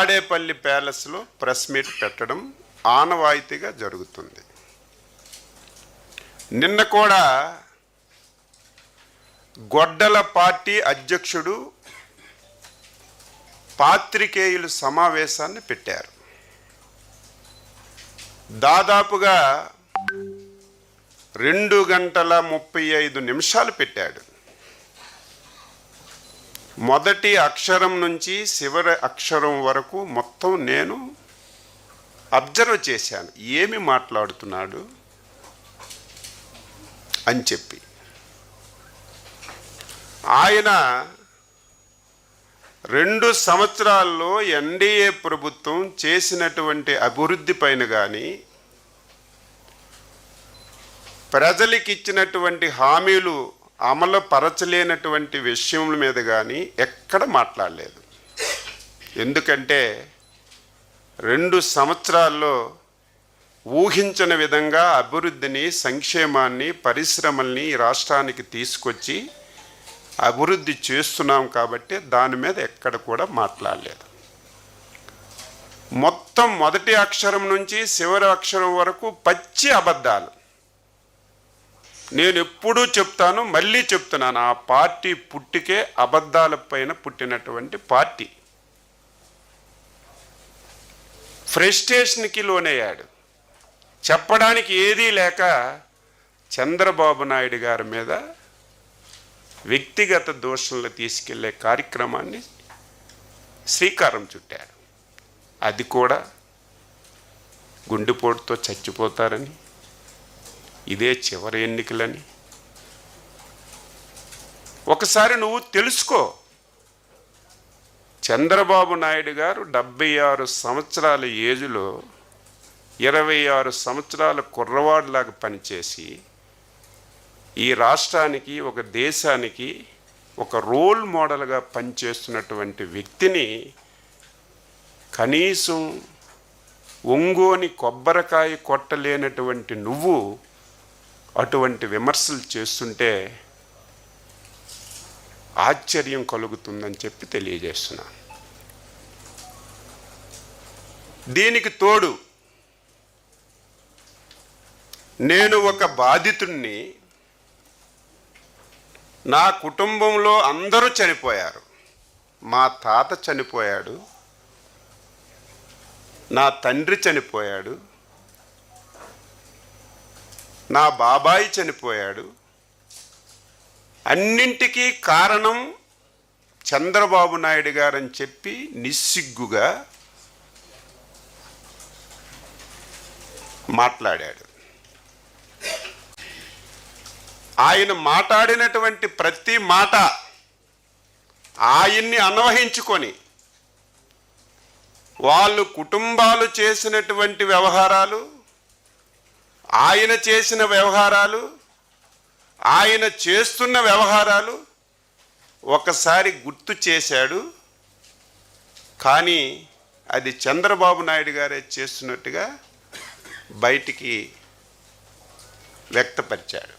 తాడేపల్లి ప్యాలెస్లో press meet పెట్టడం ఆనవాయితీగా జరుగుతుంది. నిన్న కూడా గొడ్డల పార్టీ అధ్యక్షుడు పాత్రికేయుల సమావేశాన్ని పెట్టారు. దాదాపుగా 2 గంటల 35 నిమిషాలు పెట్టాడు. మొదటి అక్షరం నుంచి చివరి అక్షరం వరకు మొత్తం నేను అబ్జర్వ్ చేశాను, ఏమి మాట్లాడుతున్నాడు అని చెప్పి. ఆయన 2 సంవత్సరాల్లో ఎన్డీఏ ప్రభుత్వం చేసినటువంటి అభివృద్ధి పైన కానీ, ప్రజలకు ఇచ్చినటువంటి హామీలు అమలు పరచలేనటువంటి విషయముల మీద కానీ ఎక్కడ మాట్లాడలేదు. ఎందుకంటే 2 సంవత్సరాల్లో ఊహించని విధంగా అభివృద్ధిని, సంక్షేమాన్ని, పరిశ్రమల్ని ఈ రాష్ట్రానికి తీసుకొచ్చి అభివృద్ధి చేస్తున్నాం కాబట్టి దాని మీద ఎక్కడ కూడా మాట్లాడలేదు. మొత్తం మొదటి అక్షరం నుంచి చివరి అక్షరం వరకు పచ్చి అబద్ధాలు. నేను ఎప్పుడూ చెప్తాను, మళ్ళీ చెప్తున్నాను, ఆ పార్టీ పుట్టికే అబద్ధాల పైన పుట్టినటువంటి పార్టీ. ఫ్రస్ట్రేషన్కి లోనయ్యాడు. చెప్పడానికి ఏదీ లేక చంద్రబాబు నాయుడు గారి మీద వ్యక్తిగత దోషంలో తీసుకెళ్లే కార్యక్రమాన్ని శ్రీకారం చుట్టాడు. అది కూడా గుండెపోటుతో చచ్చిపోతారని, ఇదే చివరి ఎన్నికలని. ఒకసారి నువ్వు తెలుసుకో, చంద్రబాబు నాయుడు గారు 76 సంవత్సరాల ఏజ్లో 26 సంవత్సరాల కుర్రవాడిలాగా పనిచేసి ఈ రాష్ట్రానికి, ఒక దేశానికి ఒక రోల్ మోడల్గా పనిచేస్తున్నటువంటి వ్యక్తిని కనీసం ఒంగోని కొబ్బరికాయ కొట్టలేనటువంటి నువ్వు అటువంటి విమర్శలు చేస్తుంటే ఆశ్చర్యం కలుగుతుందని చెప్పి తెలియజేస్తున్నాను. దీనికి తోడు నేను ఒక బాధితుడిని. నా కుటుంబంలో అందరూ చనిపోయారు. మా తాత చనిపోయాడు, నా తండ్రి చనిపోయాడు, నా బాబాయి చనిపోయాడు. అన్నింటికీ కారణం చంద్రబాబు నాయుడు గారని చెప్పి నిస్సిగ్గుగా మాట్లాడాడు. ఆయన మాట్లాడినటువంటి ప్రతి మాట ఆయన్ని అన్వయించుకొని వాళ్ళు కుటుంబాలు చేసినటువంటి వ్యవహారాలు, ఆయన చేసిన వ్యవహారాలు, ఆయన చేస్తున్న వ్యవహారాలు ఒకసారి గుర్తు చేశాడు. కానీ అది చంద్రబాబు నాయుడు గారే చేస్తున్నట్టుగా బయటికి వ్యక్తపరిచాడు.